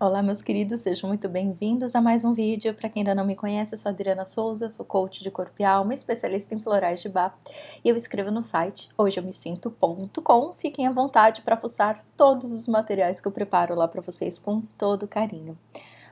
Olá, meus queridos, sejam muito bem-vindos a mais um vídeo. Para quem ainda não me conhece, eu sou a Adriana Souza, sou coach de corpo e alma, especialista em florais de Bach, e eu escrevo no site hojeeumesinto.com. Fiquem à vontade para fuçar todos os materiais que eu preparo lá para vocês com todo carinho.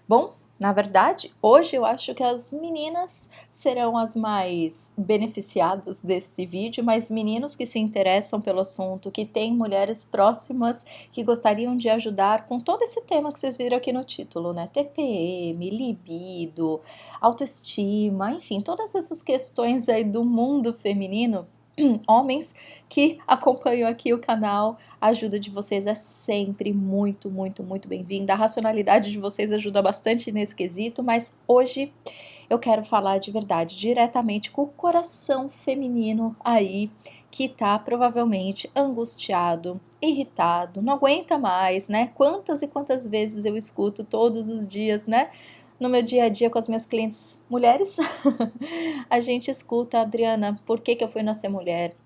Bom, na verdade, hoje eu acho que as meninas serão as mais beneficiadas desse vídeo, mas meninos que se interessam pelo assunto, que têm mulheres próximas que gostariam de ajudar com todo esse tema que vocês viram aqui no título, né? TPM, libido, autoestima, enfim, todas essas questões aí do mundo feminino. Homens que acompanham aqui o canal, a ajuda de vocês é sempre muito, muito, muito bem-vinda. A racionalidade de vocês ajuda bastante nesse quesito, mas hoje eu quero falar de verdade, diretamente com o coração feminino aí, que tá provavelmente angustiado, irritado, não aguenta mais, né? Quantas e quantas vezes eu escuto todos os dias, né? No meu dia a dia com as minhas clientes mulheres, a gente escuta, Adriana, por que que eu fui nascer mulher?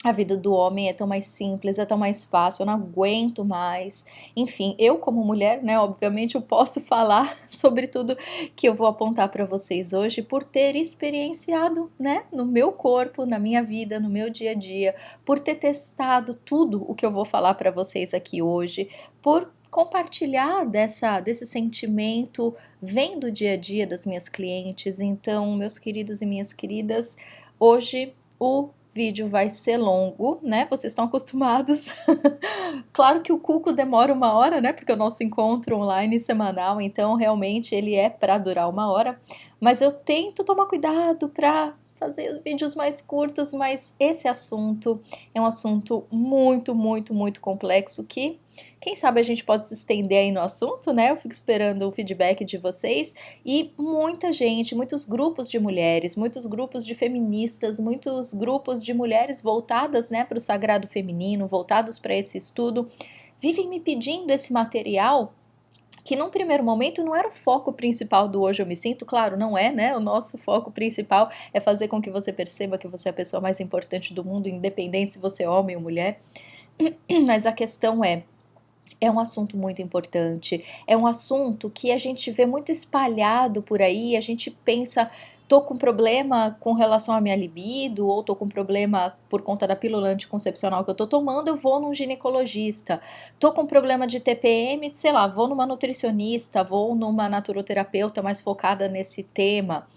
A vida do homem é tão mais simples, é tão mais fácil, eu não aguento mais. Enfim, eu como mulher, né, obviamente eu posso falar sobre tudo que eu vou apontar para vocês hoje por ter experienciado, né, no meu corpo, na minha vida, no meu dia a dia, por ter testado tudo o que eu vou falar para vocês aqui hoje, por compartilhar desse sentimento, vem do dia a dia das minhas clientes. Então, meus queridos e minhas queridas, hoje o vídeo vai ser longo, né? Vocês estão acostumados. Claro que o Cuco demora 1 hora, né? Porque o nosso encontro online semanal, então realmente ele é para durar 1 hora. Mas eu tento tomar cuidado para fazer os vídeos mais curtos, mas esse assunto é um assunto muito, muito, muito complexo que quem sabe a gente pode se estender aí no assunto, né? Eu fico esperando o feedback de vocês e muita gente, muitos grupos de mulheres, muitos grupos de feministas, muitos grupos de mulheres voltadas, né, para o sagrado feminino, voltados para esse estudo, vivem me pedindo esse material que num primeiro momento não era o foco principal do Hoje Eu Me Sinto, claro, não é, né? O nosso foco principal é fazer com que você perceba que você é a pessoa mais importante do mundo, independente se você é homem ou mulher, mas a questão é um assunto muito importante, é um assunto que a gente vê muito espalhado por aí, a gente pensa, tô com problema com relação à minha libido, ou tô com problema por conta da pílula anticoncepcional que eu tô tomando, eu vou num ginecologista. Tô com problema de TPM, sei lá, vou numa nutricionista, vou numa naturoterapeuta mais focada nesse tema.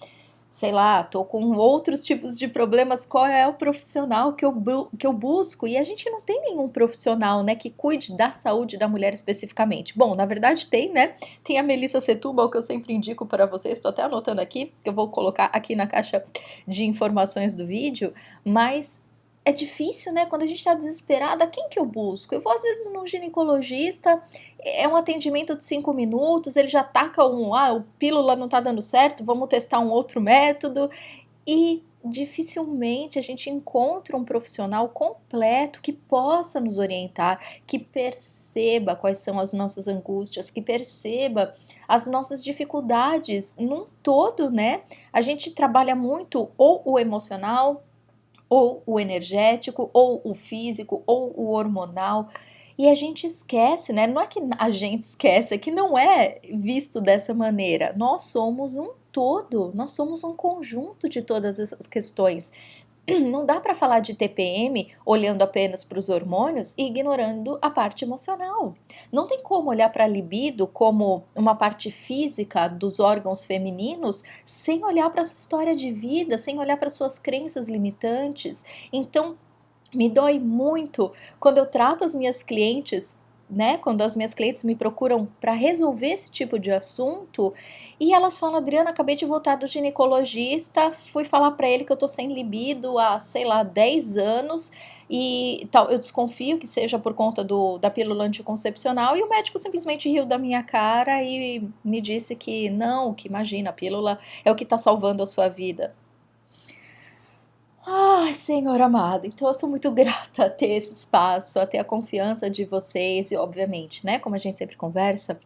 Sei lá, tô com outros tipos de problemas, qual é o profissional que eu busco? E a gente não tem nenhum profissional, né, que cuide da saúde da mulher especificamente. Bom, na verdade tem, né? Tem a Melissa Setúbal, que eu sempre indico para vocês, estou até anotando aqui, que eu vou colocar aqui na caixa de informações do vídeo, mas é difícil, né? Quando a gente tá desesperada, quem que eu busco? Eu vou às vezes num ginecologista, é um atendimento de 5 minutos, ele já taca o pílula não tá dando certo, vamos testar um outro método, e dificilmente a gente encontra um profissional completo que possa nos orientar, que perceba quais são as nossas angústias, que perceba as nossas dificuldades num todo, né? A gente trabalha muito ou o emocional, ou o energético, ou o físico, ou o hormonal. E a gente esquece, né? Não é que a gente esquece, é que não é visto dessa maneira. Nós somos um todo, nós somos um conjunto de todas essas questões. Não dá para falar de TPM olhando apenas para os hormônios e ignorando a parte emocional. Não tem como olhar para a libido como uma parte física dos órgãos femininos sem olhar para a sua história de vida, sem olhar para suas crenças limitantes. Então, me dói muito quando eu trato as minhas clientes, né? Quando as minhas clientes me procuram para resolver esse tipo de assunto e elas falam: Adriana, acabei de voltar do ginecologista, fui falar para ele que eu tô sem libido há, sei lá, 10 anos e tal. Eu desconfio que seja por conta da pílula anticoncepcional e o médico simplesmente riu da minha cara e me disse que não, que imagina, a pílula é o que tá salvando a sua vida. Ai, Senhor amado, então eu sou muito grata a ter esse espaço, a ter a confiança de vocês e, obviamente, né, como a gente sempre conversa,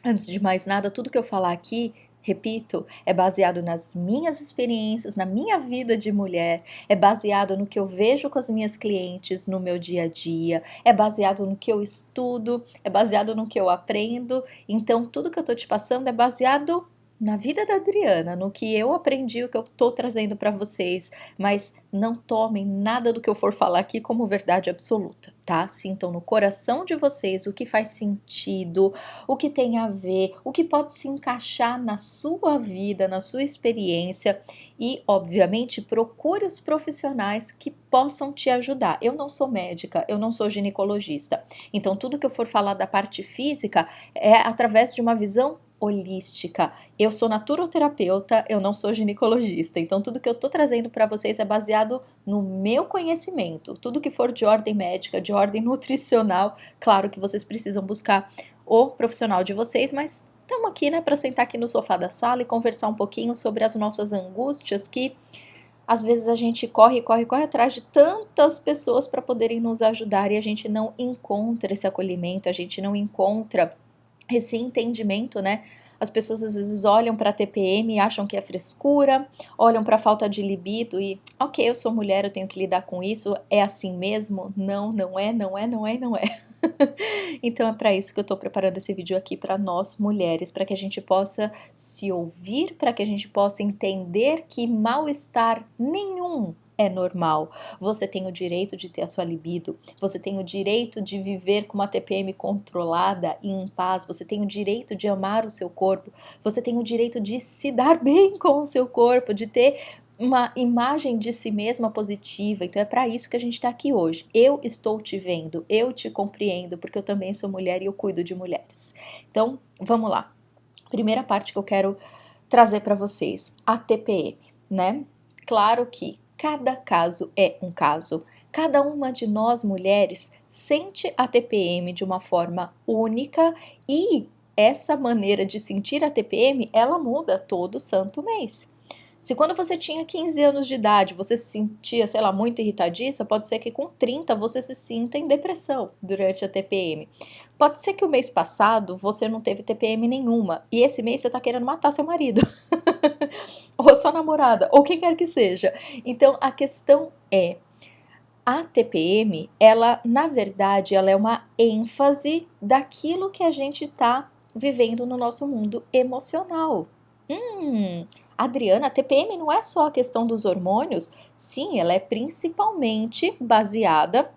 antes de mais nada, tudo que eu falar aqui Repito, é baseado nas minhas experiências, na minha vida de mulher, é baseado no que eu vejo com as minhas clientes no meu dia a dia, é baseado no que eu estudo, é baseado no que eu aprendo. Então, tudo que eu tô te passando é baseado na vida da Adriana, no que eu aprendi, o que eu tô trazendo para vocês, mas não tomem nada do que eu for falar aqui como verdade absoluta, tá? Sintam no coração de vocês o que faz sentido, o que tem a ver, o que pode se encaixar na sua vida, na sua experiência e, obviamente, procure os profissionais que possam te ajudar. Eu não sou médica, eu não sou ginecologista, então tudo que eu for falar da parte física é através de uma visão holística. Eu sou naturoterapeuta, eu não sou ginecologista, então tudo que eu tô trazendo para vocês é baseado no meu conhecimento. Tudo que for de ordem médica, de ordem nutricional, claro que vocês precisam buscar o profissional de vocês, mas estamos aqui, né, para sentar aqui no sofá da sala e conversar um pouquinho sobre as nossas angústias que às vezes a gente corre atrás de tantas pessoas para poderem nos ajudar e a gente não encontra esse acolhimento, a gente não encontra esse entendimento, né? As pessoas às vezes olham para a TPM e acham que é frescura, olham para a falta de libido e, ok, eu sou mulher, eu tenho que lidar com isso, é assim mesmo? Não, não é, não é, não é, não é. Então é para isso que eu tô preparando esse vídeo aqui para nós mulheres, para que a gente possa se ouvir, para que a gente possa entender que mal-estar nenhum é normal. Você tem o direito de ter a sua libido, você tem o direito de viver com uma TPM controlada e em paz, você tem o direito de amar o seu corpo, você tem o direito de se dar bem com o seu corpo, de ter uma imagem de si mesma positiva. Então é para isso que a gente está aqui hoje. Eu estou te vendo, eu te compreendo, porque eu também sou mulher e eu cuido de mulheres. Então, vamos lá. Primeira parte que eu quero trazer para vocês, a TPM, né? Claro que cada caso é um caso. Cada uma de nós mulheres sente a TPM de uma forma única e essa maneira de sentir a TPM, ela muda todo santo mês. Se quando você tinha 15 anos de idade você se sentia, sei lá, muito irritadiça, pode ser que com 30 você se sinta em depressão durante a TPM. Pode ser que o mês passado você não teve TPM nenhuma e esse mês você tá querendo matar seu marido, ou sua namorada, ou quem quer que seja. Então a questão é, a TPM, ela, na verdade, ela é uma ênfase daquilo que a gente tá vivendo no nosso mundo emocional. Adriana, a TPM não é só a questão dos hormônios? Sim, ela é principalmente baseada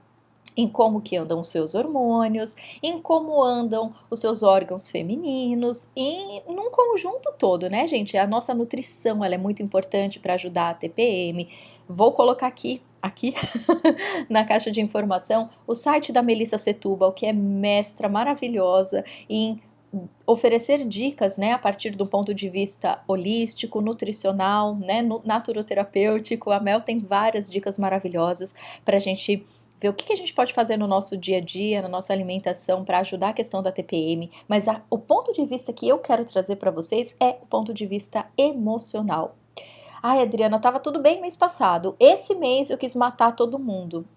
em como que andam os seus hormônios, em como andam os seus órgãos femininos e num conjunto todo, né, gente? A nossa nutrição, ela é muito importante para ajudar a TPM. Vou colocar aqui na caixa de informação o site da Melissa Setúbal, que é mestra maravilhosa em oferecer dicas, né, a partir do ponto de vista holístico, nutricional, né, naturoterapêutico. A Mel tem várias dicas maravilhosas para a gente ver o que a gente pode fazer no nosso dia a dia, na nossa alimentação, para ajudar a questão da TPM. Mas o ponto de vista que eu quero trazer para vocês é o ponto de vista emocional. Ai, Adriana, tava tudo bem mês passado. Esse mês eu quis matar todo mundo.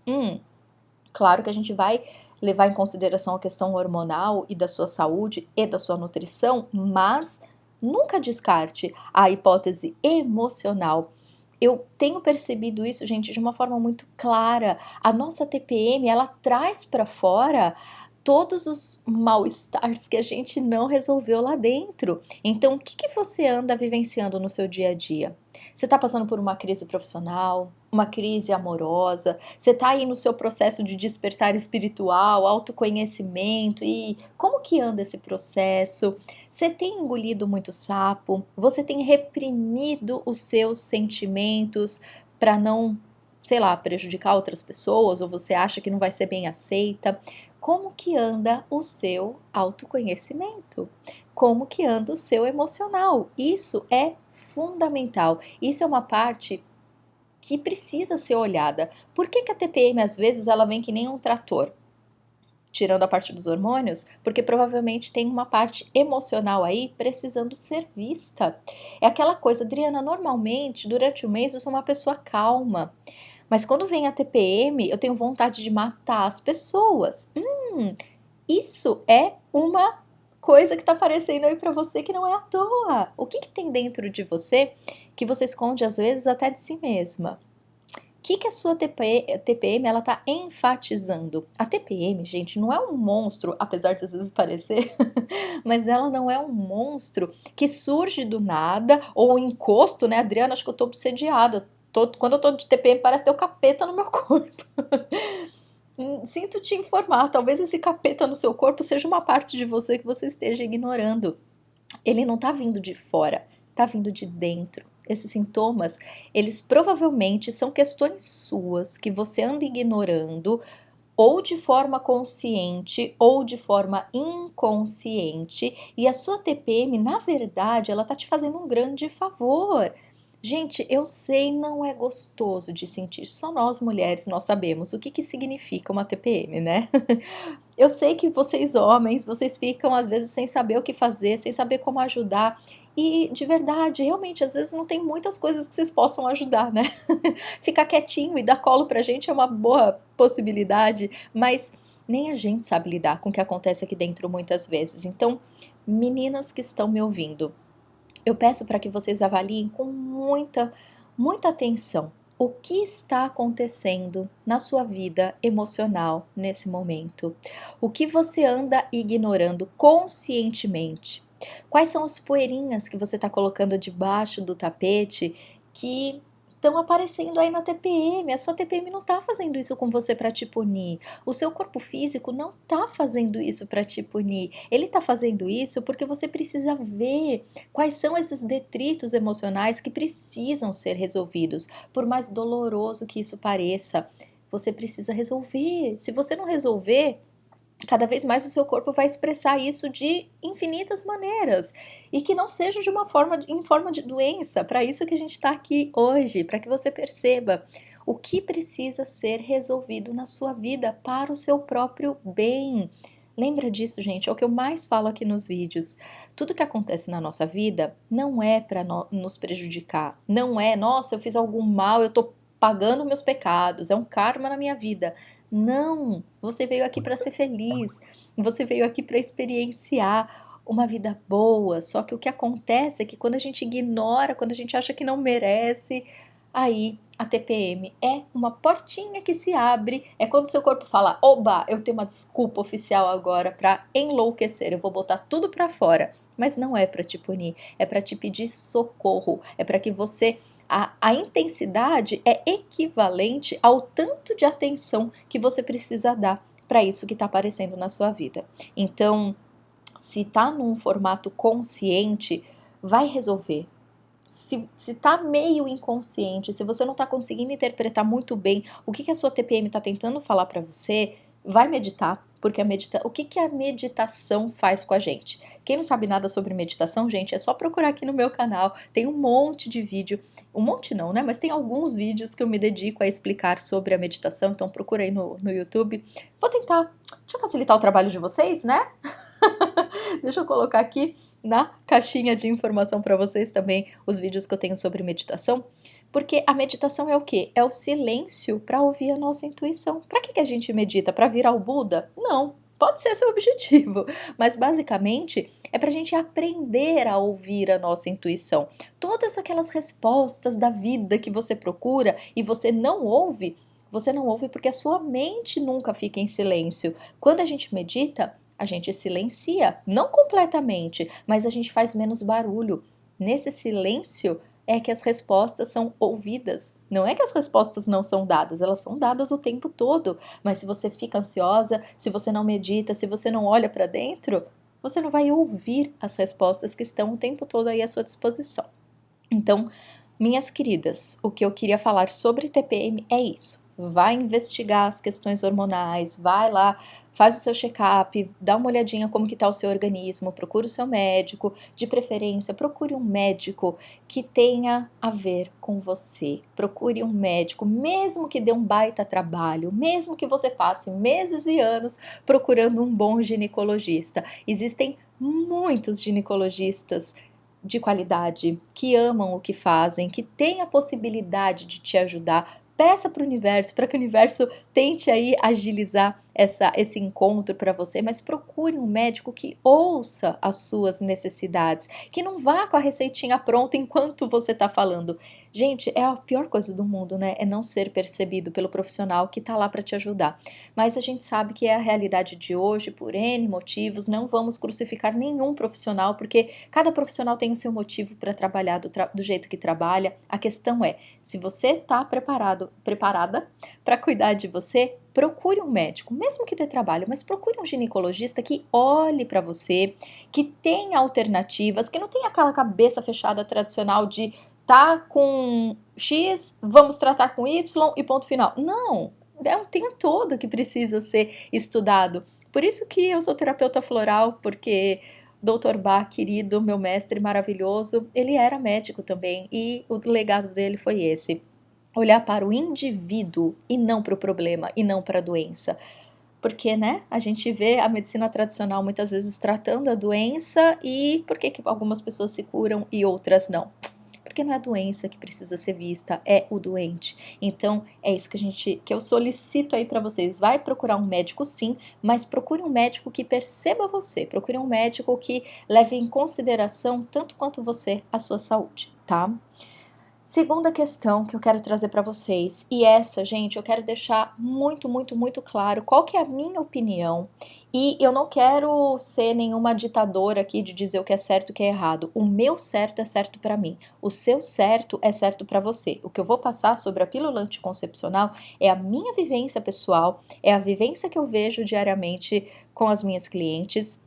Claro que a gente vai levar em consideração a questão hormonal e da sua saúde e da sua nutrição, mas nunca descarte a hipótese emocional. Eu tenho percebido isso, gente, de uma forma muito clara. A nossa TPM, ela traz para fora todos os mal-estares que a gente não resolveu lá dentro. Então, o que você anda vivenciando no seu dia a dia? Você está passando por uma crise profissional, uma crise amorosa? Você está aí no seu processo de despertar espiritual, autoconhecimento e como que anda esse processo? Você tem engolido muito sapo? Você tem reprimido os seus sentimentos para não, sei lá, prejudicar outras pessoas? Ou você acha que não vai ser bem aceita? Como que anda o seu autoconhecimento? Como que anda o seu emocional? Isso é fundamental. Isso é uma parte que precisa ser olhada. Por que a TPM às vezes ela vem que nem um trator? Tirando a parte dos hormônios, porque provavelmente tem uma parte emocional aí precisando ser vista. É aquela coisa, Adriana, normalmente durante o mês eu sou uma pessoa calma, mas quando vem a TPM eu tenho vontade de matar as pessoas. Isso é uma coisa que tá aparecendo aí pra você que não é à toa. O que que tem dentro de você que você esconde às vezes até de si mesma? Que a sua TPM ela tá enfatizando? A TPM, gente, não é um monstro, apesar de às vezes parecer, mas ela não é um monstro que surge do nada, ou um encosto, né, Adriana, acho que eu tô obsediada. Quando eu tô de TPM parece ter o capeta no meu corpo. Sinto te informar, talvez esse capeta no seu corpo seja uma parte de você que você esteja ignorando. Ele não tá vindo de fora, tá vindo de dentro. Esses sintomas, eles provavelmente são questões suas que você anda ignorando, ou de forma consciente ou de forma inconsciente, e a sua TPM, na verdade, ela tá te fazendo um grande favor. Gente, eu sei, não é gostoso de sentir. Só nós mulheres nós sabemos o que que significa uma TPM, né? Eu sei que vocês homens, vocês ficam às vezes sem saber o que fazer, sem saber como ajudar. E de verdade, realmente, às vezes não tem muitas coisas que vocês possam ajudar, né? Ficar quietinho e dar colo pra gente é uma boa possibilidade, mas nem a gente sabe lidar com o que acontece aqui dentro muitas vezes. Então, meninas que estão me ouvindo, eu peço para que vocês avaliem com muita atenção o que está acontecendo na sua vida emocional nesse momento. O que você anda ignorando conscientemente? Quais são as poeirinhas que você está colocando debaixo do tapete que estão aparecendo aí na TPM? A sua TPM não está fazendo isso com você para te punir. O seu corpo físico não está fazendo isso para te punir. Ele está fazendo isso porque você precisa ver quais são esses detritos emocionais que precisam ser resolvidos, por mais doloroso que isso pareça. Você precisa resolver. Se você não resolver, cada vez mais o seu corpo vai expressar isso de infinitas maneiras e que não seja de uma forma em forma de doença. Para isso que a gente está aqui hoje, para que você perceba o que precisa ser resolvido na sua vida para o seu próprio bem. Lembra disso, gente? É o que eu mais falo aqui nos vídeos. Tudo que acontece na nossa vida não é para nos prejudicar. Não é, nossa, eu fiz algum mal, eu tô pagando meus pecados, é um karma na minha vida. Não, você veio aqui para ser feliz, você veio aqui para experienciar uma vida boa. Só que o que acontece é que quando a gente ignora, quando a gente acha que não merece, aí a TPM é uma portinha que se abre. É quando o seu corpo fala: oba, eu tenho uma desculpa oficial agora para enlouquecer, eu vou botar tudo para fora. Mas não é para te punir, é para te pedir socorro, é para que você a intensidade é equivalente ao tanto de atenção que você precisa dar para isso que está aparecendo na sua vida. Então, se está num formato consciente, vai resolver. Se tá meio inconsciente, se você não está conseguindo interpretar muito bem o que a sua TPM está tentando falar para você, vai meditar, porque o que a meditação faz com a gente? Quem não sabe nada sobre meditação, gente, é só procurar aqui no meu canal, tem um monte de vídeo, um monte não, né, mas tem alguns vídeos que eu me dedico a explicar sobre a meditação, então procura aí no YouTube. Vou tentar, deixa eu facilitar o trabalho de vocês, né? Deixa eu colocar aqui na caixinha de informação para vocês também os vídeos que eu tenho sobre meditação, porque a meditação é o quê? É o silêncio para ouvir a nossa intuição. Para que a gente medita? Para virar o Buda? Não, pode ser seu objetivo, mas basicamente é para a gente aprender a ouvir a nossa intuição. Todas aquelas respostas da vida que você procura e você não ouve porque a sua mente nunca fica em silêncio. Quando a gente medita, a gente silencia, não completamente, mas a gente faz menos barulho. Nesse silêncio é que as respostas são ouvidas. Não é que as respostas não são dadas, elas são dadas o tempo todo. Mas se você fica ansiosa, se você não medita, se você não olha para dentro, você não vai ouvir as respostas que estão o tempo todo aí à sua disposição. Então, minhas queridas, o que eu queria falar sobre TPM é isso. Vai investigar as questões hormonais, vai lá, faz o seu check-up, dá uma olhadinha como que está o seu organismo, procura o seu médico, de preferência, procure um médico que tenha a ver com você. Procure um médico, mesmo que dê um baita trabalho, mesmo que você passe meses e anos procurando um bom ginecologista. Existem muitos ginecologistas de qualidade, que amam o que fazem, que têm a possibilidade de te ajudar. Peça para o universo, para que o universo tente aí agilizar esse encontro para você, mas procure um médico que ouça as suas necessidades, que não vá com a receitinha pronta enquanto você está falando. Gente, é a pior coisa do mundo, né? É não ser percebido pelo profissional que está lá para te ajudar. Mas a gente sabe que é a realidade de hoje, por N motivos, não vamos crucificar nenhum profissional, porque cada profissional tem o seu motivo para trabalhar do jeito que trabalha. A questão é, se você está preparada para cuidar de você, procure um médico, mesmo que dê trabalho, mas procure um ginecologista que olhe para você, que tenha alternativas, que não tenha aquela cabeça fechada tradicional de tá com X, vamos tratar com Y e ponto final. Não, é um tempo todo que precisa ser estudado. Por isso que eu sou terapeuta floral, porque Dr. Bach, querido, meu mestre maravilhoso, ele era médico também e o legado dele foi esse. Olhar para o indivíduo e não para o problema e não para a doença. Porque, né, a gente vê a medicina tradicional muitas vezes tratando a doença e por que algumas pessoas se curam e outras não? Porque não é a doença que precisa ser vista, é o doente. Então, é isso que eu solicito aí para vocês. Vai procurar um médico sim, mas procure um médico que perceba você. Procure um médico que leve em consideração tanto quanto você a sua saúde, tá? Segunda questão que eu quero trazer para vocês, e essa, gente, eu quero deixar muito, muito, muito claro qual que é a minha opinião, e eu não quero ser nenhuma ditadora aqui de dizer o que é certo e o que é errado. O meu certo é certo para mim, o seu certo é certo para você. O que eu vou passar sobre a pílula anticoncepcional é a minha vivência pessoal, é a vivência que eu vejo diariamente com as minhas clientes,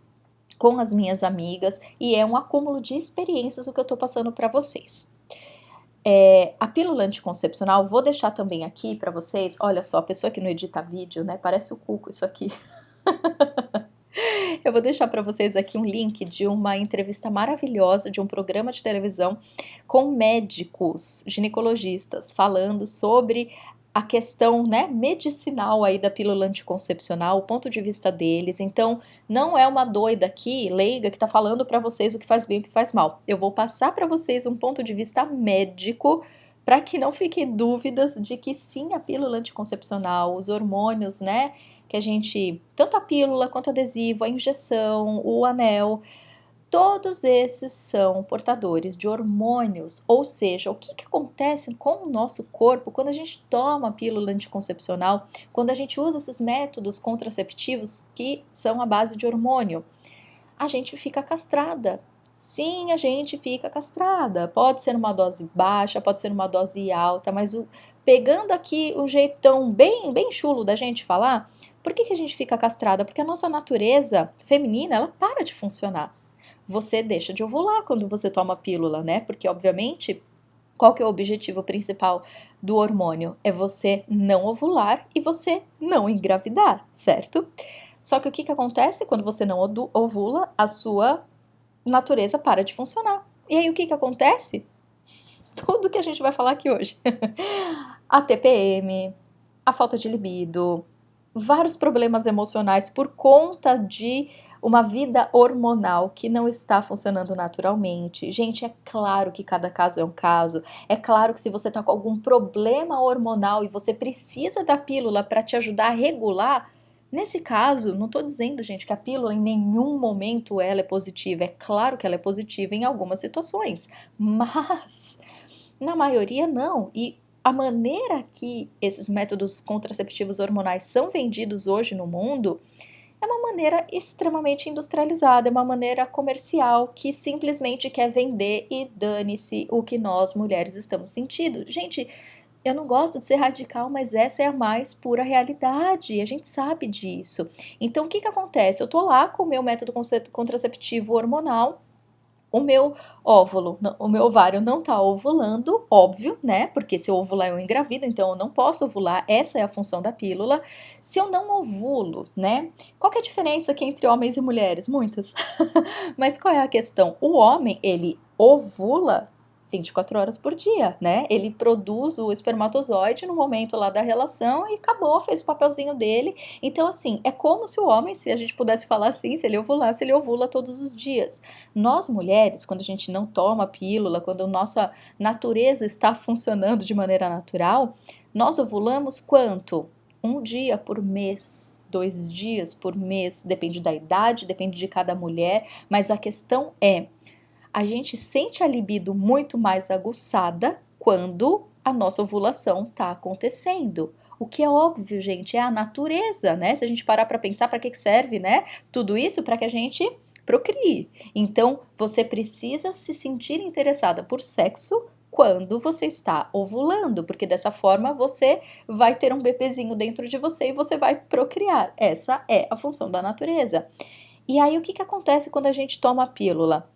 com as minhas amigas, e é um acúmulo de experiências o que eu tô passando para vocês. A pílula anticoncepcional, vou deixar também aqui para vocês, olha só, a pessoa que não edita vídeo, né, parece o Cuco isso aqui. Eu vou deixar para vocês aqui um link de uma entrevista maravilhosa de um programa de televisão com médicos, ginecologistas, falando sobre a questão, né, medicinal aí da pílula anticoncepcional, o ponto de vista deles. Então, não é uma doida aqui, leiga, que tá falando para vocês o que faz bem e o que faz mal. Eu vou passar para vocês um ponto de vista médico para que não fiquem dúvidas de que sim, a pílula anticoncepcional, os hormônios, né, que a gente, tanto a pílula quanto o adesivo, a injeção, o anel, todos esses são portadores de hormônios, ou seja, o que acontece com o nosso corpo quando a gente toma a pílula anticoncepcional, quando a gente usa esses métodos contraceptivos que são à base de hormônio? A gente fica castrada. Sim, a gente fica castrada. Pode ser uma dose baixa, pode ser uma dose alta, mas pegando aqui o jeitão bem, bem chulo da gente falar, por que a gente fica castrada? Porque a nossa natureza feminina, ela para de funcionar. Você deixa de ovular quando você toma a pílula, né? Porque, obviamente, qual que é o objetivo principal do hormônio? É você não ovular e você não engravidar, certo? Só que o que acontece quando você não ovula? A sua natureza para de funcionar. E aí o que acontece? Tudo que a gente vai falar aqui hoje. A TPM, a falta de libido, vários problemas emocionais por conta de uma vida hormonal que não está funcionando naturalmente. Gente, é claro que cada caso é um caso. É claro que se você está com algum problema hormonal e você precisa da pílula para te ajudar a regular, nesse caso, não estou dizendo, gente, que a pílula em nenhum momento ela é positiva. É claro que ela é positiva em algumas situações, mas na maioria não. E a maneira que esses métodos contraceptivos hormonais são vendidos hoje no mundo é uma maneira extremamente industrializada, é uma maneira comercial que simplesmente quer vender e dane-se o que nós mulheres estamos sentindo. Gente, eu não gosto de ser radical, mas essa é a mais pura realidade, a gente sabe disso. Então, o que acontece? Eu tô lá com o meu método contraceptivo hormonal, o meu óvulo, o meu ovário não tá ovulando, óbvio, né? Porque se eu ovular eu engravido, então eu não posso ovular, essa é a função da pílula. Se eu não ovulo, né? Qual que é a diferença aqui entre homens e mulheres? Muitas. Mas qual é a questão? O homem, ele ovula 24 horas por dia, né? Ele produz o espermatozoide no momento lá da relação e acabou, fez o papelzinho dele. Então, assim, é como se o homem, se a gente pudesse falar assim, se ele ovulasse, ele ovula todos os dias. Nós mulheres, quando a gente não toma pílula, quando a nossa natureza está funcionando de maneira natural, nós ovulamos quanto? Um dia por mês. 2 dias por mês, depende da idade, depende de cada mulher, mas a questão é, a gente sente a libido muito mais aguçada quando a nossa ovulação está acontecendo. O que é óbvio, gente, é a natureza, né? Se a gente parar para pensar para que serve, né? Tudo isso para que a gente procrie. Então, você precisa se sentir interessada por sexo quando você está ovulando, porque dessa forma você vai ter um bebezinho dentro de você e você vai procriar. Essa é a função da natureza. E aí, o que acontece quando a gente toma a pílula?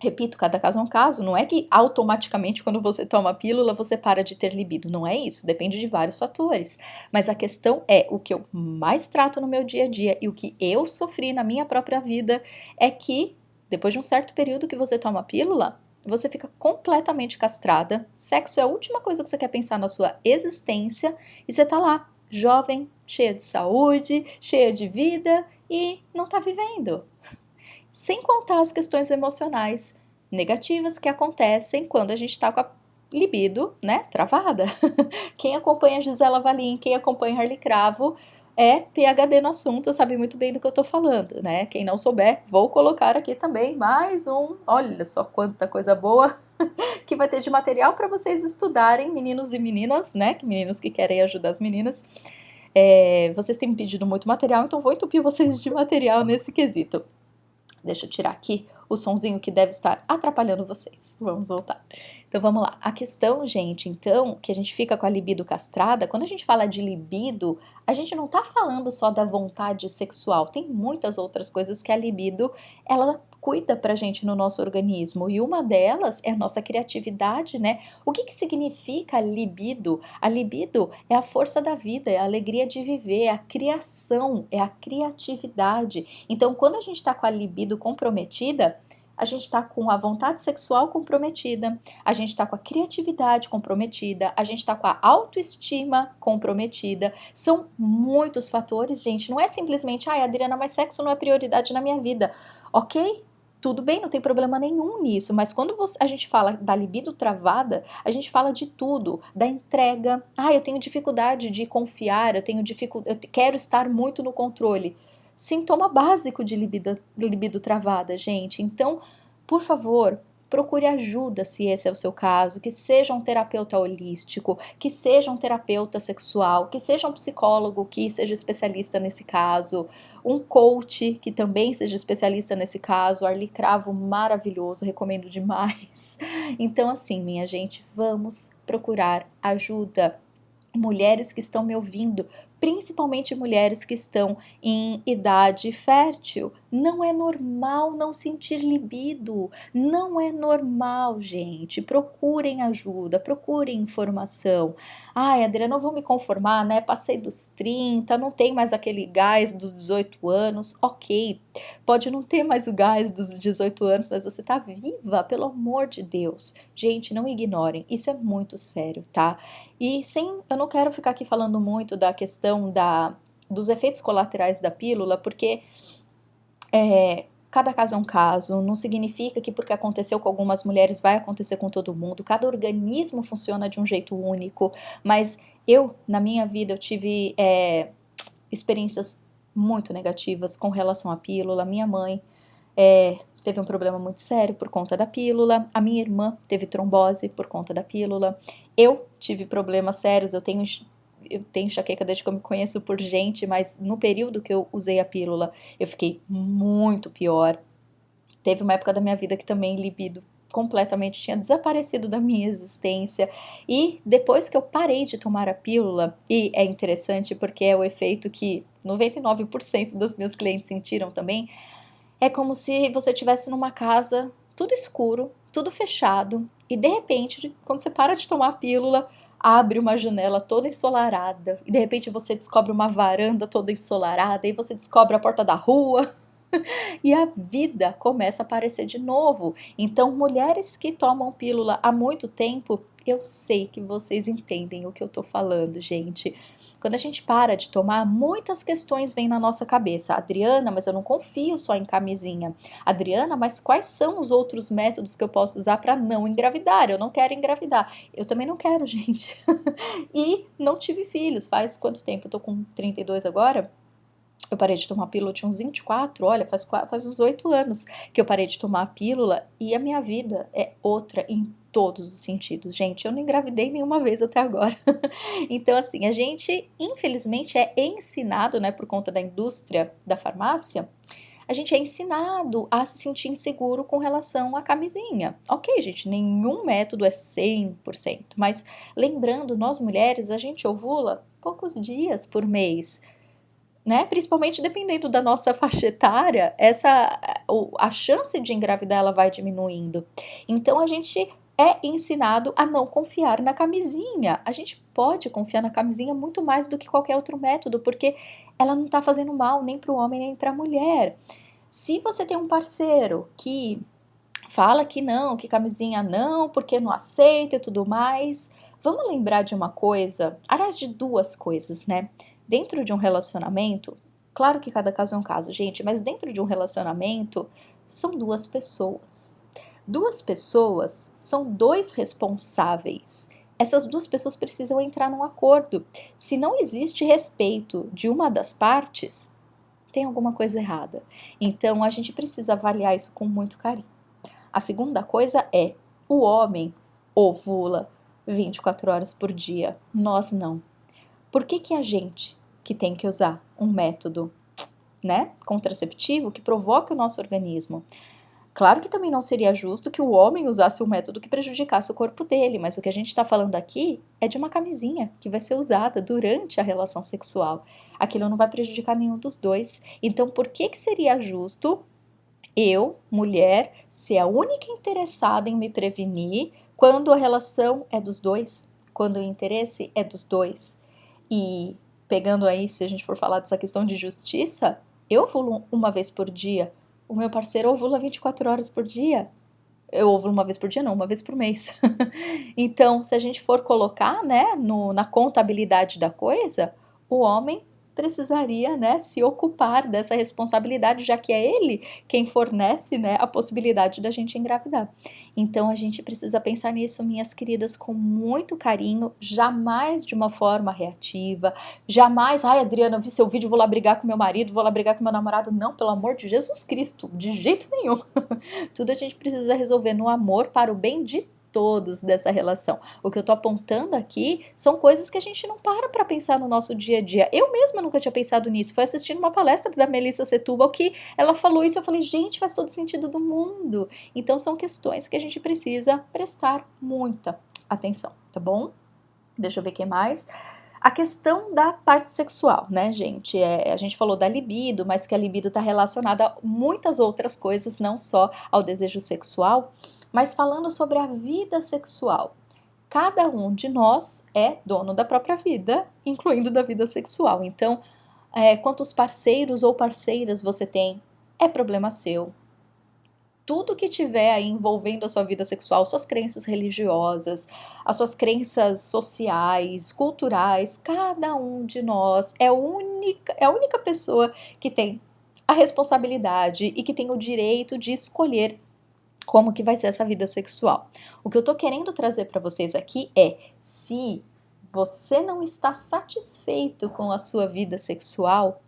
Repito, cada caso é um caso, não é que automaticamente quando você toma a pílula você para de ter libido, não é isso, depende de vários fatores. Mas a questão é, o que eu mais trato no meu dia a dia e o que eu sofri na minha própria vida é que depois de um certo período que você toma a pílula, você fica completamente castrada, sexo é a última coisa que você quer pensar na sua existência e você tá lá, jovem, cheia de saúde, cheia de vida e não tá vivendo. Sem contar as questões emocionais negativas que acontecem quando a gente está com a libido, né, travada. Quem acompanha a Gisela Valim, quem acompanha Harley Cravo, é PhD no assunto, sabe muito bem do que eu tô falando, né? Quem não souber, vou colocar aqui também mais um, olha só quanta coisa boa que vai ter de material para vocês estudarem, meninos e meninas, né? Meninos que querem ajudar as meninas. Vocês têm me pedido muito material, então vou entupir vocês de material nesse quesito. Deixa eu tirar aqui o sonzinho que deve estar atrapalhando vocês. Vamos voltar. Então vamos lá. A questão, gente, então, que a gente fica com a libido castrada, quando a gente fala de libido, a gente não tá falando só da vontade sexual, tem muitas outras coisas que a libido, ela cuida pra gente no nosso organismo, e uma delas é a nossa criatividade, né? O que significa libido? A libido é a força da vida, é a alegria de viver, é a criação, é a criatividade. Então, quando a gente está com a libido comprometida, a gente está com a vontade sexual comprometida, a gente está com a criatividade comprometida, a gente está com a autoestima comprometida. São muitos fatores, gente. Não é simplesmente, ai, Adriana, mas sexo não é prioridade na minha vida. Ok? Tudo bem, não tem problema nenhum nisso, mas quando a gente fala da libido travada, a gente fala de tudo, da entrega. Ah, eu tenho dificuldade de confiar, eu quero estar muito no controle. Sintoma básico de libido travada, gente. Então, por favor, procure ajuda se esse é o seu caso, que seja um terapeuta holístico, que seja um terapeuta sexual, que seja um psicólogo que seja especialista nesse caso, um coach que também seja especialista nesse caso, Arli Cravo maravilhoso, recomendo demais. Então, assim, minha gente, vamos procurar ajuda. Mulheres que estão me ouvindo, principalmente mulheres que estão em idade fértil, não é normal não sentir libido, não é normal, gente. Procurem ajuda, procurem informação. Ai, Adriana, não vou me conformar, né? Passei dos 30, não tem mais aquele gás dos 18 anos. Ok, pode não ter mais o gás dos 18 anos, mas você tá viva, pelo amor de Deus. Gente, não ignorem, isso é muito sério, tá? E sim, eu não quero ficar aqui falando muito da questão dos efeitos colaterais da pílula, porque cada caso é um caso, não significa que porque aconteceu com algumas mulheres vai acontecer com todo mundo, cada organismo funciona de um jeito único, mas eu, na minha vida, eu tive experiências muito negativas com relação à pílula. Minha mãe teve um problema muito sério por conta da pílula, a minha irmã teve trombose por conta da pílula, eu tive problemas sérios, eu tenho enxaqueca desde que eu me conheço por gente, mas no período que eu usei a pílula, eu fiquei muito pior. Teve uma época da minha vida que também libido completamente tinha desaparecido da minha existência, e depois que eu parei de tomar a pílula, e é interessante porque é o efeito que 99% dos meus clientes sentiram também, é como se você estivesse numa casa, tudo escuro, tudo fechado, e de repente, quando você para de tomar a pílula, abre uma janela toda ensolarada, e de repente você descobre uma varanda toda ensolarada, e você descobre a porta da rua, e a vida começa a aparecer de novo. Então, mulheres que tomam pílula há muito tempo, eu sei que vocês entendem o que eu tô falando, gente. Quando a gente para de tomar, muitas questões vêm na nossa cabeça. Adriana, mas eu não confio só em camisinha. Adriana, mas quais são os outros métodos que eu posso usar para não engravidar? Eu não quero engravidar. Eu também não quero, gente. E não tive filhos. Faz quanto tempo? Eu tô com 32 agora. Eu parei de tomar pílula, eu tinha uns 24, olha, faz uns 8 anos que eu parei de tomar a pílula e a minha vida é outra em todos os sentidos. Gente, eu não engravidei nenhuma vez até agora. Então, assim, a gente, infelizmente, é ensinado, né, por conta da indústria da farmácia, a gente é ensinado a se sentir inseguro com relação à camisinha. Ok, gente, nenhum método é 100%, mas lembrando, nós mulheres, a gente ovula poucos dias por mês, né? Principalmente dependendo da nossa faixa etária, a chance de engravidar ela vai diminuindo. Então a gente é ensinado a não confiar na camisinha. A gente pode confiar na camisinha muito mais do que qualquer outro método, porque ela não está fazendo mal nem para o homem nem para a mulher. Se você tem um parceiro que fala que não, que camisinha não, porque não aceita e tudo mais, vamos lembrar de uma coisa, aliás, de duas coisas, né? Dentro de um relacionamento, claro que cada caso é um caso, gente, mas dentro de um relacionamento são duas pessoas. Duas pessoas são dois responsáveis. Essas duas pessoas precisam entrar num acordo. Se não existe respeito de uma das partes, tem alguma coisa errada. Então a gente precisa avaliar isso com muito carinho. A segunda coisa é, o homem ovula 24 horas por dia, nós não. Por que a gente que tem que usar um método, né, contraceptivo que provoque o nosso organismo? Claro que também não seria justo que o homem usasse um método que prejudicasse o corpo dele, mas o que a gente está falando aqui é de uma camisinha que vai ser usada durante a relação sexual. Aquilo não vai prejudicar nenhum dos dois. Então, por que seria justo eu, mulher, ser a única interessada em me prevenir quando a relação é dos dois, quando o interesse é dos dois? E pegando aí, se a gente for falar dessa questão de justiça, eu ovulo uma vez por dia, o meu parceiro ovula 24 horas por dia. Eu ovulo uma vez por dia, não, uma vez por mês. Então, se a gente for colocar, né, na contabilidade da coisa, o homem precisaria, né, se ocupar dessa responsabilidade, já que é ele quem fornece, né, a possibilidade da gente engravidar. Então, a gente precisa pensar nisso, minhas queridas, com muito carinho, jamais de uma forma reativa, jamais, ai, Adriana, eu vi seu vídeo, vou lá brigar com meu marido, vou lá brigar com meu namorado. Não, pelo amor de Jesus Cristo, de jeito nenhum. Tudo a gente precisa resolver no amor para o bem de todos dessa relação. O que eu tô apontando aqui são coisas que a gente não para pensar no nosso dia a dia. Eu mesma nunca tinha pensado nisso. Foi assistindo uma palestra da Melissa Setúbal que ela falou isso. Eu falei, gente, faz todo sentido do mundo. Então são questões que a gente precisa prestar muita atenção, tá bom? Deixa eu ver o que mais. A questão da parte sexual, né, gente? A gente falou da libido, mas que a libido está relacionada a muitas outras coisas, não só ao desejo sexual, mas falando sobre a vida sexual. Cada um de nós é dono da própria vida, incluindo da vida sexual. Então, quantos parceiros ou parceiras você tem, é problema seu. Tudo que tiver aí envolvendo a sua vida sexual, suas crenças religiosas, as suas crenças sociais, culturais, cada um de nós é a única pessoa que tem a responsabilidade e que tem o direito de escolher como que vai ser essa vida sexual. O que eu tô querendo trazer para vocês aqui é, se você não está satisfeito com a sua vida sexual,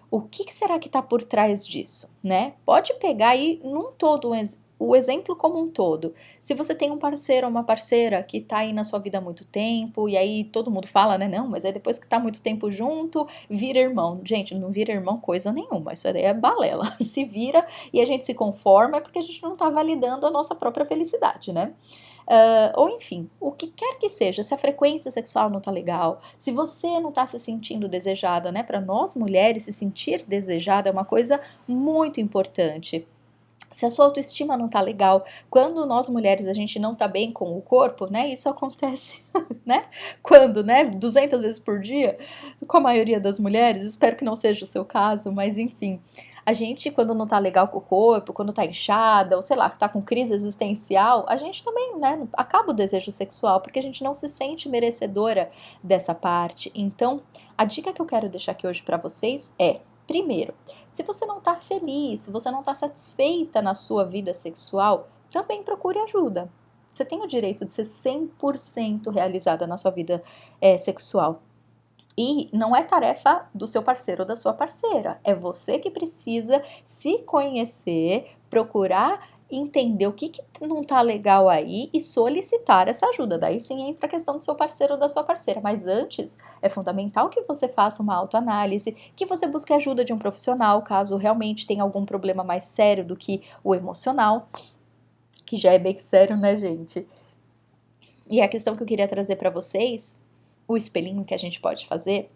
o que será que está por trás disso, né? Pode pegar aí num todo o exemplo como um todo. Se você tem um parceiro ou uma parceira que está aí na sua vida há muito tempo, e aí todo mundo fala, né? Não, mas aí depois que está muito tempo junto, vira irmão. Gente, não vira irmão coisa nenhuma, isso aí é balela. Se vira e a gente se conforma é porque a gente não está validando a nossa própria felicidade, né? Ou enfim, o que quer que seja, se a frequência sexual não tá legal, se você não tá se sentindo desejada, né? Para nós mulheres, se sentir desejada é uma coisa muito importante. Se a sua autoestima não tá legal, quando nós mulheres a gente não tá bem com o corpo, né? Isso acontece, né? Quando, né? 200 vezes por dia, com a maioria das mulheres, espero que não seja o seu caso, mas enfim. A gente, quando não tá legal com o corpo, quando tá inchada, ou sei lá, tá com crise existencial, a gente também, né, acaba o desejo sexual, porque a gente não se sente merecedora dessa parte. Então, a dica que eu quero deixar aqui hoje pra vocês é: primeiro, se você não está feliz, se você não está satisfeita na sua vida sexual, também procure ajuda. Você tem o direito de ser 100% realizada na sua vida sexual. E não é tarefa do seu parceiro ou da sua parceira. É você que precisa se conhecer, procurar entender o que não tá legal aí e solicitar essa ajuda. Daí sim entra a questão do seu parceiro ou da sua parceira. Mas antes, é fundamental que você faça uma autoanálise, que você busque ajuda de um profissional, caso realmente tenha algum problema mais sério do que o emocional, que já é bem sério, né, gente? E a questão que eu queria trazer para vocês, o espelhinho que a gente pode fazer.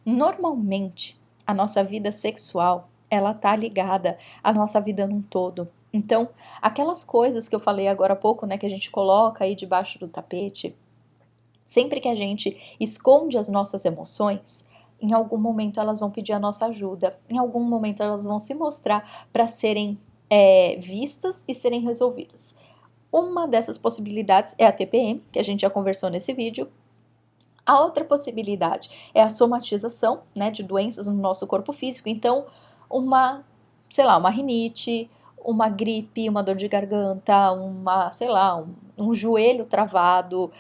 Normalmente, a nossa vida sexual, ela tá ligada à nossa vida num todo. Então, aquelas coisas que eu falei agora há pouco, né, que a gente coloca aí debaixo do tapete, sempre que a gente esconde as nossas emoções, em algum momento elas vão pedir a nossa ajuda, em algum momento elas vão se mostrar para serem vistas e serem resolvidas. Uma dessas possibilidades é a TPM, que a gente já conversou nesse vídeo. A outra possibilidade é a somatização, né, de doenças no nosso corpo físico. Então, sei lá, uma rinite, uma gripe, uma dor de garganta, sei lá, um joelho travado,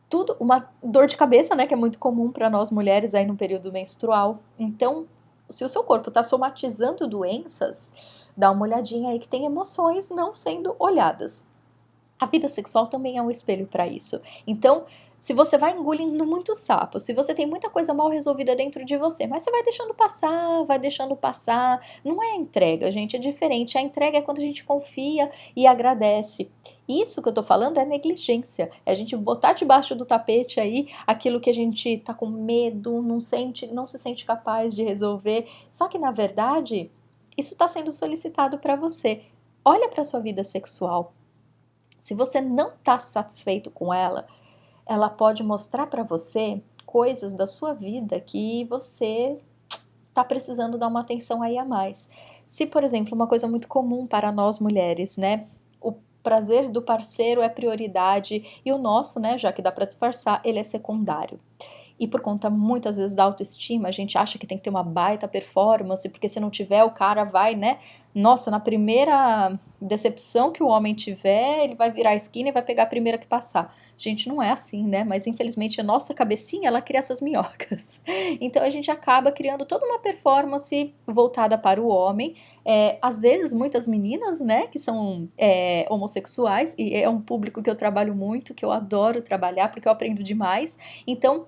tudo, uma dor de cabeça, né, que é muito comum para nós mulheres aí no período menstrual. Então, se o seu corpo está somatizando doenças, dá uma olhadinha aí que tem emoções não sendo olhadas. A vida sexual também é um espelho para isso. Então, se você vai engolindo muito sapo, se você tem muita coisa mal resolvida dentro de você, mas você vai deixando passar, não é a entrega, gente, é diferente. A entrega é quando a gente confia e agradece. Isso que eu tô falando é negligência. É a gente botar debaixo do tapete aí aquilo que a gente tá com medo, não se sente capaz de resolver. Só que na verdade, isso está sendo solicitado para você. Olha para sua vida sexual. Se você não está satisfeito com ela, ela pode mostrar para você coisas da sua vida que você está precisando dar uma atenção aí a mais. Se, por exemplo, uma coisa muito comum para nós mulheres, né? O prazer do parceiro é prioridade e o nosso, né, já que dá para disfarçar, ele é secundário. E por conta muitas vezes da autoestima, a gente acha que tem que ter uma baita performance, porque se não tiver, o cara vai, né? Nossa, na primeira decepção que o homem tiver, ele vai virar a esquina e vai pegar a primeira que passar. Gente, não é assim, né? Mas infelizmente a nossa cabecinha, ela cria essas minhocas. Então a gente acaba criando toda uma performance voltada para o homem. Às vezes, muitas meninas, né, que são homossexuais, e é um público que eu trabalho muito, que eu adoro trabalhar, porque eu aprendo demais. Então,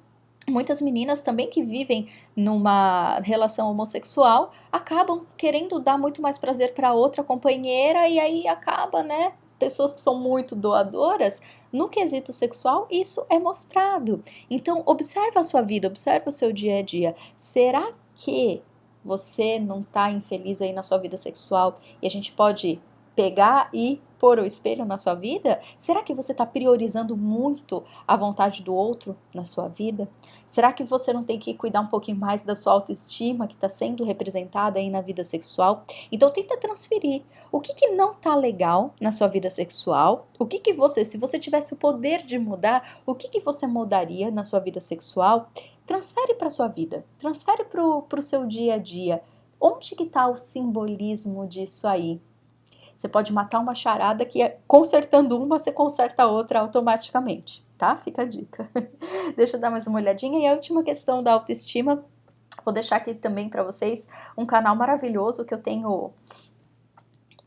muitas meninas também que vivem numa relação homossexual acabam querendo dar muito mais prazer para outra companheira e aí acaba, né? Pessoas que são muito doadoras, no quesito sexual, isso é mostrado. Então, observa a sua vida, observa o seu dia a dia. Será que você não está infeliz aí na sua vida sexual e a gente pode pegar e pôr o espelho na sua vida? Será que você está priorizando muito a vontade do outro na sua vida? Será que você não tem que cuidar um pouquinho mais da sua autoestima que está sendo representada aí na vida sexual? Então tenta transferir. O que não tá legal na sua vida sexual? O que você, se você tivesse o poder de mudar, o que você mudaria na sua vida sexual? Transfere para sua vida, transfere para o seu dia a dia. Onde que está o simbolismo disso aí? Você pode matar uma charada que consertando uma, você conserta a outra automaticamente, tá? Fica a dica. Deixa eu dar mais uma olhadinha. E a última questão da autoestima, vou deixar aqui também para vocês um canal maravilhoso que eu tenho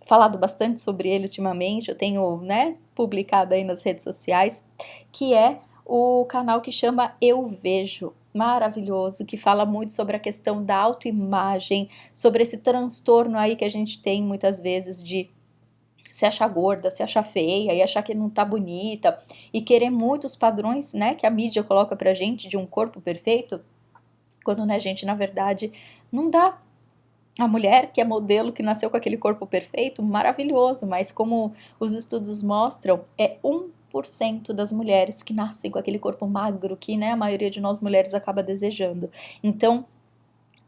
falado bastante sobre ele ultimamente, eu tenho, né, publicado aí nas redes sociais, que é o canal que chama Eu Vejo. Maravilhoso, que fala muito sobre a questão da autoimagem, sobre esse transtorno aí que a gente tem muitas vezes de se achar gorda, se achar feia e achar que não tá bonita e querer muito os padrões, né, que a mídia coloca pra gente de um corpo perfeito, quando, né, gente, na verdade, não dá. A mulher que é modelo, que nasceu com aquele corpo perfeito, maravilhoso, mas como os estudos mostram, é 1% das mulheres que nascem com aquele corpo magro que, né, a maioria de nós mulheres acaba desejando. Então,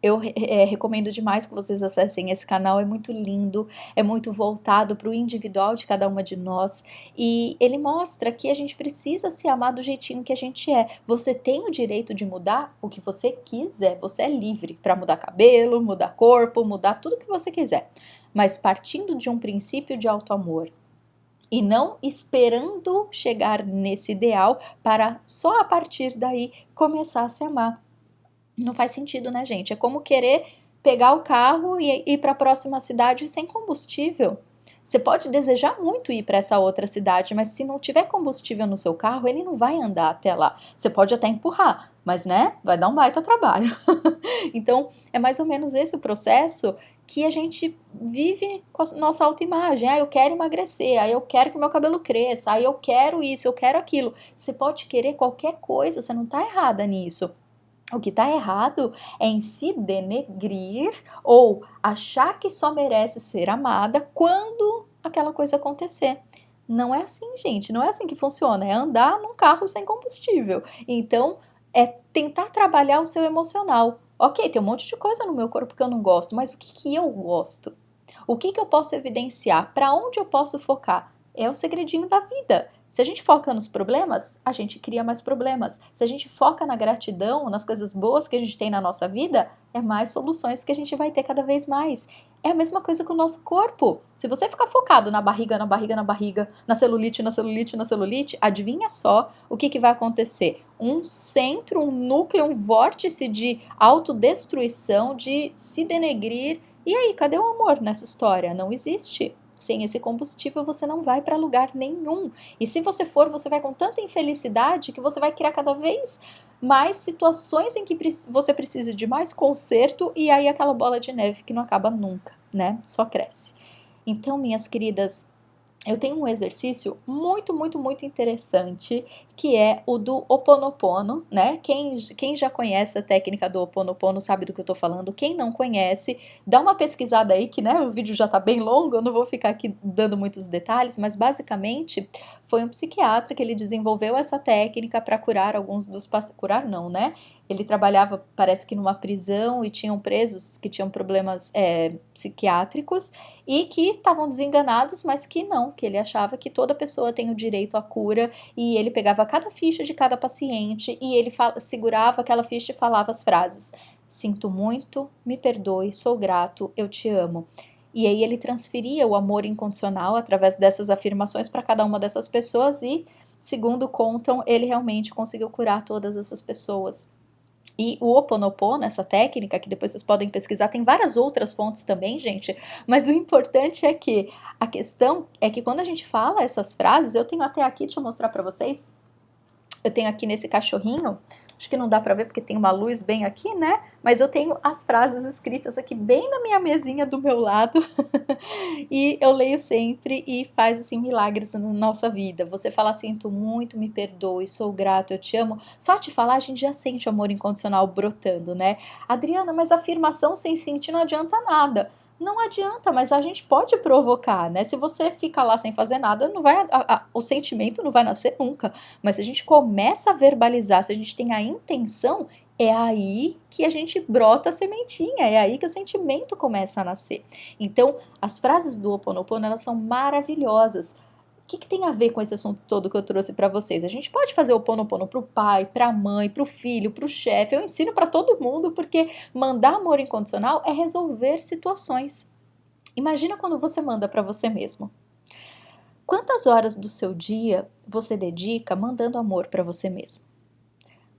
eu recomendo demais que vocês acessem esse canal, é muito lindo, é muito voltado para o individual de cada uma de nós e ele mostra que a gente precisa se amar do jeitinho que a gente é. Você tem o direito de mudar o que você quiser, você é livre para mudar cabelo, mudar corpo, mudar tudo que você quiser, mas partindo de um princípio de auto-amor e não esperando chegar nesse ideal para só a partir daí começar a se amar. Não faz sentido, né, gente? É como querer pegar o carro e ir para a próxima cidade sem combustível. Você pode desejar muito ir para essa outra cidade, mas se não tiver combustível no seu carro, ele não vai andar até lá. Você pode até empurrar, mas né, vai dar um baita trabalho. Então, é mais ou menos esse o processo que a gente vive com a nossa autoimagem. Ah, eu quero emagrecer, ah, eu quero que o meu cabelo cresça, ah, eu quero isso, eu quero aquilo. Você pode querer qualquer coisa, você não está errada nisso. O que está errado é em se denegrir ou achar que só merece ser amada quando aquela coisa acontecer. Não é assim, gente, não é assim que funciona, é andar num carro sem combustível. Então, é tentar trabalhar o seu emocional. Ok, tem um monte de coisa no meu corpo que eu não gosto, mas o que que eu gosto? O que que eu posso evidenciar? Para onde eu posso focar? É o segredinho da vida. Se a gente foca nos problemas, a gente cria mais problemas. Se a gente foca na gratidão, nas coisas boas que a gente tem na nossa vida, é mais soluções que a gente vai ter cada vez mais. É a mesma coisa com o nosso corpo. Se você ficar focado na barriga, na barriga, na barriga, na celulite, na celulite, na celulite, adivinha só o que vai acontecer? Um centro, um núcleo, um vórtice de autodestruição, de se denegrir. E aí, cadê o amor nessa história? Não existe. Sem esse combustível você não vai para lugar nenhum. E se você for, você vai com tanta infelicidade que você vai criar cada vez mais situações em que você precisa de mais conserto e aí aquela bola de neve que não acaba nunca, né? Só cresce. Então, minhas queridas, eu tenho um exercício muito, muito, muito interessante, que é o do Ho Oponopono, né? Quem já conhece a técnica do Ho Oponopono sabe do que eu tô falando. Quem não conhece, dá uma pesquisada aí, que né, o vídeo já tá bem longo, eu não vou ficar aqui dando muitos detalhes, mas basicamente foi um psiquiatra que ele desenvolveu essa técnica para curar alguns dos pacientes. Curar não, né? Ele trabalhava, parece que numa prisão e tinham presos que tinham problemas psiquiátricos e que estavam desenganados, mas que não, que ele achava que toda pessoa tem o direito à cura e ele pegava cada ficha de cada paciente e ele segurava aquela ficha e falava as frases: sinto muito, me perdoe, sou grato, eu te amo. E aí ele transferia o amor incondicional através dessas afirmações para cada uma dessas pessoas e, segundo contam, ele realmente conseguiu curar todas essas pessoas. E o Ho Oponopono, essa técnica, que depois vocês podem pesquisar, tem várias outras fontes também, gente, mas o importante é que a questão é que quando a gente fala essas frases, eu tenho até aqui, deixa eu mostrar para vocês, eu tenho aqui nesse cachorrinho, acho que não dá para ver porque tem uma luz bem aqui, né? Mas eu tenho as frases escritas aqui bem na minha mesinha do meu lado e eu leio sempre e faz assim milagres na nossa vida. Você fala sinto muito, me perdoe, sou grato, eu te amo. Só te falar a gente já sente o amor incondicional brotando, né? Adriana, mas afirmação sem sentir não adianta nada. Não adianta, mas a gente pode provocar, né? Se você fica lá sem fazer nada, não vai, o sentimento não vai nascer nunca. Mas se a gente começa a verbalizar, se a gente tem a intenção, é aí que a gente brota a sementinha, é aí que o sentimento começa a nascer. Então, as frases do Ho Oponopono, elas são maravilhosas. O que tem a ver com esse assunto todo que eu trouxe para vocês? A gente pode fazer o Ho Oponopono para o pai, para a mãe, para o filho, para o chefe. Eu ensino para todo mundo porque mandar amor incondicional é resolver situações. Imagina quando você manda para você mesmo. Quantas horas do seu dia você dedica mandando amor para você mesmo?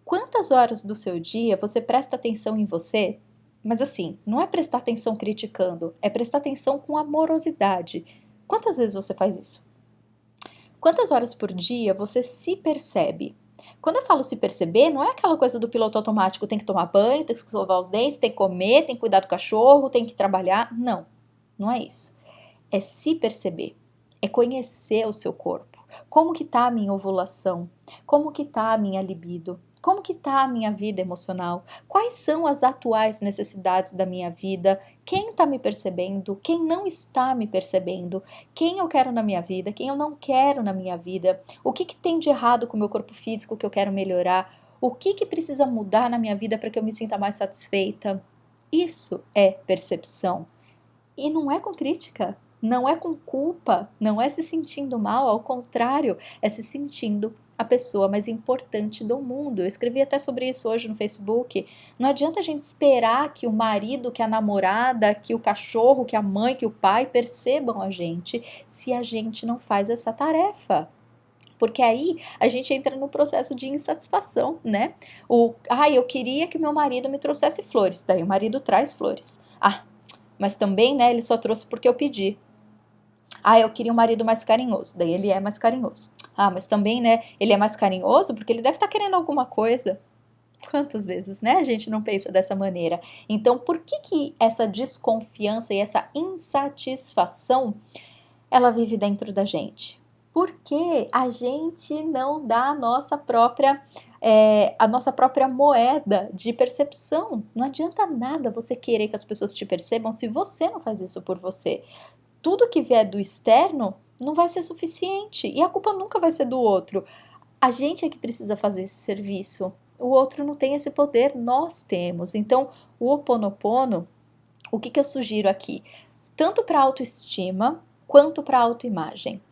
Quantas horas do seu dia você presta atenção em você? Mas assim, não é prestar atenção criticando, é prestar atenção com amorosidade. Quantas vezes você faz isso? Quantas horas por dia você se percebe? Quando eu falo se perceber, não é aquela coisa do piloto automático, tem que tomar banho, tem que escovar os dentes, tem que comer, tem que cuidar do cachorro, tem que trabalhar. Não, não é isso. É se perceber, é conhecer o seu corpo. Como que tá a minha ovulação? Como que tá a minha libido? Como que tá a minha vida emocional? Quais são as atuais necessidades da minha vida? Quem está me percebendo? Quem não está me percebendo? Quem eu quero na minha vida? Quem eu não quero na minha vida? O que tem de errado com o meu corpo físico que eu quero melhorar? O que precisa mudar na minha vida para que eu me sinta mais satisfeita? Isso é percepção. E não é com crítica, não é com culpa, não é se sentindo mal, ao contrário, é se sentindo a pessoa mais importante do mundo. Eu escrevi até sobre isso hoje no Facebook. Não adianta a gente esperar que o marido, que a namorada, que o cachorro, que a mãe, que o pai percebam a gente se a gente não faz essa tarefa. porque aí a gente entra no processo de insatisfação, né? Eu queria que meu marido me trouxesse flores, daí o marido traz flores. Mas também, né, ele só trouxe porque eu pedi. Eu queria um marido mais carinhoso, daí ele é mais carinhoso. Mas também, né, ele é mais carinhoso porque ele deve estar querendo alguma coisa. Quantas vezes, né, a gente não pensa dessa maneira? Então, por que essa desconfiança e essa insatisfação, ela vive dentro da gente? Porque a gente não dá a nossa própria moeda de percepção. Não adianta nada você querer que as pessoas te percebam se você não faz isso por você. Tudo que vier do externo não vai ser suficiente e a culpa nunca vai ser do outro. A gente é que precisa fazer esse serviço. O outro não tem esse poder, nós temos. Então, o Ho Oponopono, o que eu sugiro aqui? Tanto para autoestima quanto para autoimagem.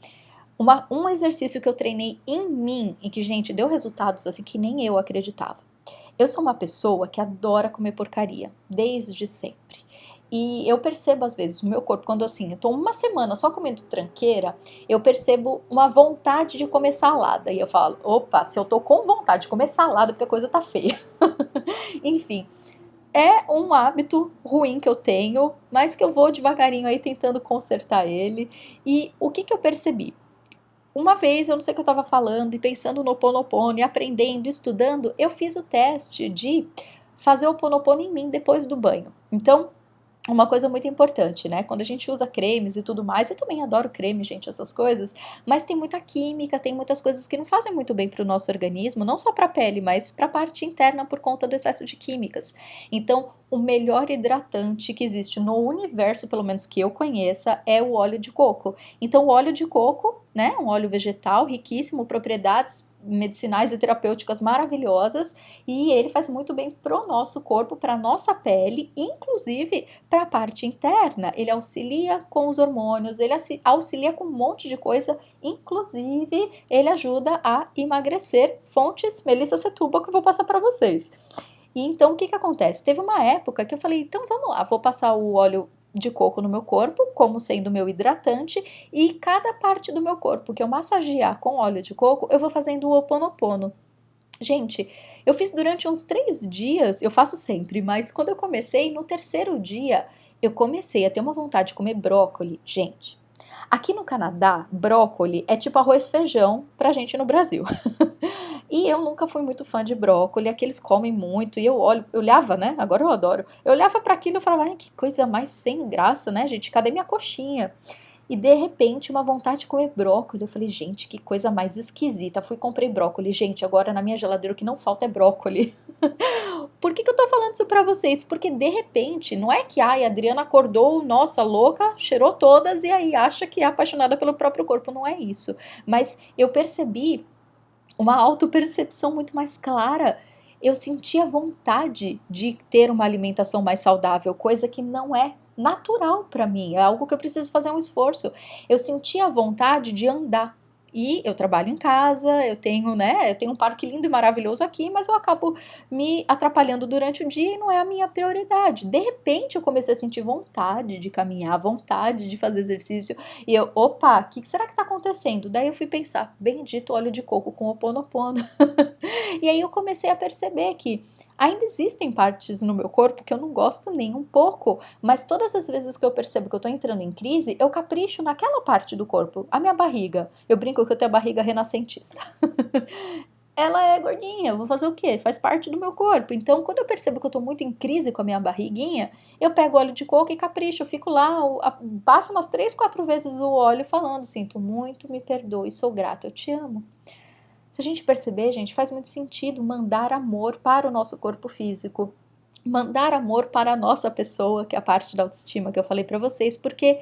Um exercício que eu treinei em mim e que, gente, deu resultados assim que nem eu acreditava. Eu sou uma pessoa que adora comer porcaria, desde sempre. E eu percebo às vezes no meu corpo, quando assim, eu tô uma semana só comendo tranqueira, eu percebo uma vontade de comer salada. E eu falo, opa, se eu tô com vontade de comer salada, porque a coisa tá feia. Enfim, é um hábito ruim que eu tenho, mas que eu vou devagarinho aí tentando consertar ele. E o que eu percebi? Uma vez, eu não sei o que eu estava falando, e pensando no Ho Oponopono, e aprendendo, estudando, eu fiz o teste de fazer o Ho Oponopono em mim depois do banho. Então, uma coisa muito importante, né? Quando a gente usa cremes e tudo mais, eu também adoro creme, gente, essas coisas, mas tem muita química, tem muitas coisas que não fazem muito bem para o nosso organismo, não só para a pele, mas para a parte interna por conta do excesso de químicas. Então, o melhor hidratante que existe no universo, pelo menos que eu conheça, é o óleo de coco. Então, o óleo de coco, né, um óleo vegetal riquíssimo, propriedades medicinais e terapêuticas maravilhosas, e ele faz muito bem pro nosso corpo, para nossa pele, inclusive para a parte interna. Ele auxilia com os hormônios, ele auxilia com um monte de coisa, inclusive ele ajuda a emagrecer. Fontes Melissa Setúbal, que eu vou passar para vocês. E então o que acontece? Teve uma época que eu falei, então vamos lá, vou passar o óleo de coco no meu corpo, como sendo meu hidratante, e cada parte do meu corpo que eu massagear com óleo de coco, eu vou fazendo o Ho Oponopono. Gente, eu fiz durante uns 3 dias, eu faço sempre, mas quando eu comecei, no terceiro dia, eu comecei a ter uma vontade de comer brócolis. Gente, aqui no Canadá, brócolis é tipo arroz e feijão pra gente no Brasil. E eu nunca fui muito fã de brócolis, aqui eles comem muito, e eu olhava, né? Agora eu adoro. Eu olhava para aquilo e falava, ai, que coisa mais sem graça, né, gente? Cadê minha coxinha? E de repente, uma vontade de comer brócolis. Eu falei, gente, que coisa mais esquisita. Fui comprei brócolis. Gente, agora na minha geladeira o que não falta é brócolis. Por que eu tô falando isso pra vocês? Porque de repente, não é que a Adriana acordou, nossa, louca, cheirou todas e aí acha que é apaixonada pelo próprio corpo. Não é isso. Mas eu percebi uma autopercepção muito mais clara. Eu sentia vontade de ter uma alimentação mais saudável, coisa que não é natural para mim, é algo que eu preciso fazer um esforço. Eu sentia vontade de andar. E eu trabalho em casa, eu tenho, né, eu tenho um parque lindo e maravilhoso aqui, mas eu acabo me atrapalhando durante o dia e não é a minha prioridade. De repente eu comecei a sentir vontade de caminhar, vontade de fazer exercício, e eu, opa, o que será que está acontecendo? Daí eu fui pensar, bendito óleo de coco com Ho Oponopono. E aí eu comecei a perceber que ainda existem partes no meu corpo que eu não gosto nem um pouco, mas todas as vezes que eu percebo que eu tô entrando em crise, eu capricho naquela parte do corpo, a minha barriga. Eu brinco que eu tenho a barriga renascentista. Ela é gordinha, eu vou fazer o quê? Faz parte do meu corpo. Então, quando eu percebo que eu tô muito em crise com a minha barriguinha, eu pego óleo de coco e capricho. Eu fico lá, passo umas 3, 4 vezes o óleo falando, sinto muito, me perdoe, sou grata, eu te amo. Se a gente perceber, gente, faz muito sentido mandar amor para o nosso corpo físico, mandar amor para a nossa pessoa, que é a parte da autoestima que eu falei para vocês, porque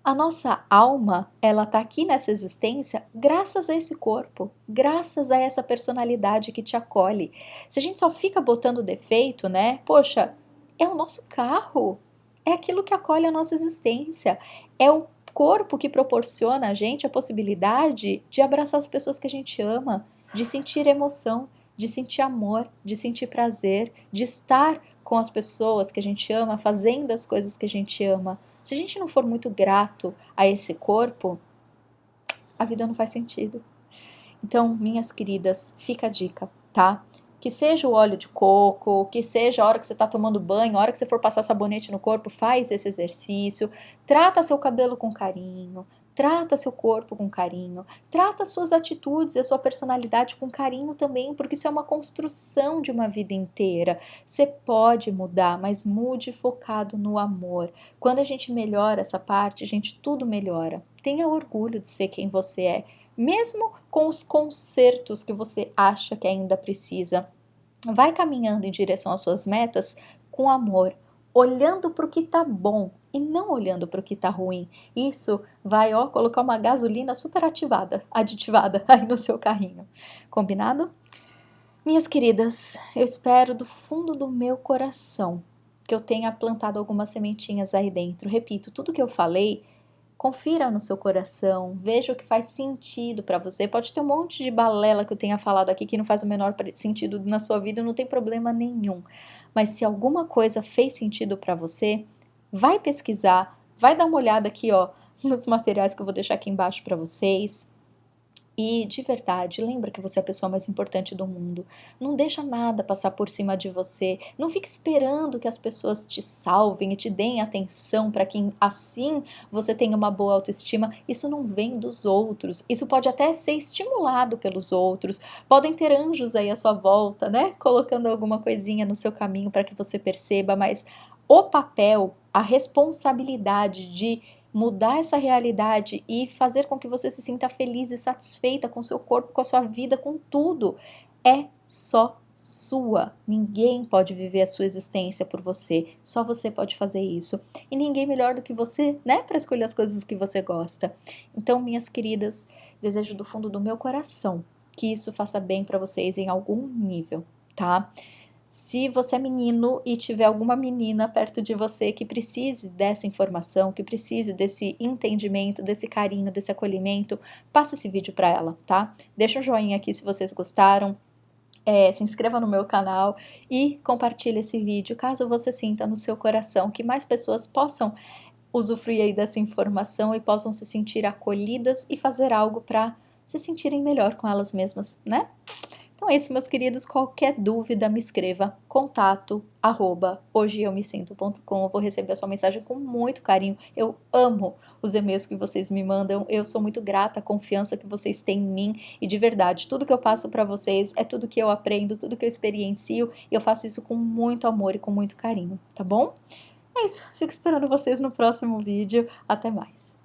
a nossa alma, ela tá aqui nessa existência graças a esse corpo, graças a essa personalidade que te acolhe. Se a gente só fica botando defeito, né? Poxa, é o nosso carro, é aquilo que acolhe a nossa existência, é o corpo que proporciona a gente a possibilidade de abraçar as pessoas que a gente ama, de sentir emoção, de sentir amor, de sentir prazer, de estar com as pessoas que a gente ama, fazendo as coisas que a gente ama. Se a gente não for muito grato a esse corpo, a vida não faz sentido. Então, minhas queridas, fica a dica, tá? Que seja o óleo de coco, que seja a hora que você está tomando banho, a hora que você for passar sabonete no corpo, faz esse exercício, trata seu cabelo com carinho, trata seu corpo com carinho, trata suas atitudes e a sua personalidade com carinho também, porque isso é uma construção de uma vida inteira. Você pode mudar, mas mude focado no amor. Quando a gente melhora essa parte, gente, tudo melhora. Tenha orgulho de ser quem você é, mesmo com os consertos que você acha que ainda precisa. Vai caminhando em direção às suas metas com amor, olhando para o que tá bom e não olhando para o que tá ruim. Isso vai, ó, colocar uma gasolina super aditivada aí no seu carrinho. Combinado? Minhas queridas, eu espero do fundo do meu coração que eu tenha plantado algumas sementinhas aí dentro. Repito, tudo que eu falei, confira no seu coração, veja o que faz sentido para você. Pode ter um monte de balela que eu tenha falado aqui que não faz o menor sentido na sua vida, não tem problema nenhum. Mas se alguma coisa fez sentido para você, vai pesquisar, vai dar uma olhada aqui, ó, nos materiais que eu vou deixar aqui embaixo para vocês. E de verdade, lembra que você é a pessoa mais importante do mundo. Não deixa nada passar por cima de você. Não fique esperando que as pessoas te salvem e te deem atenção para que assim você tenha uma boa autoestima. Isso não vem dos outros. Isso pode até ser estimulado pelos outros. Podem ter anjos aí à sua volta, né? Colocando alguma coisinha no seu caminho para que você perceba, mas o papel, a responsabilidade de mudar essa realidade e fazer com que você se sinta feliz e satisfeita com seu corpo, com a sua vida, com tudo, é só sua. Ninguém pode viver a sua existência por você. Só você pode fazer isso. E ninguém melhor do que você, né, para escolher as coisas que você gosta. Então, minhas queridas, desejo do fundo do meu coração que isso faça bem para vocês em algum nível, tá? Se você é menino e tiver alguma menina perto de você que precise dessa informação, que precise desse entendimento, desse carinho, desse acolhimento, passa esse vídeo para ela, tá? Deixa um joinha aqui se vocês gostaram, se inscreva no meu canal e compartilhe esse vídeo, caso você sinta no seu coração que mais pessoas possam usufruir aí dessa informação e possam se sentir acolhidas e fazer algo para se sentirem melhor com elas mesmas, né? Então é isso, meus queridos. Qualquer dúvida, me escreva contato@hojeeumesinto.com. Eu vou receber a sua mensagem com muito carinho. Eu amo os e-mails que vocês me mandam. Eu sou muito grata à confiança que vocês têm em mim. E de verdade, tudo que eu passo para vocês é tudo que eu aprendo, tudo que eu experiencio. E eu faço isso com muito amor e com muito carinho, tá bom? É isso. Fico esperando vocês no próximo vídeo. Até mais.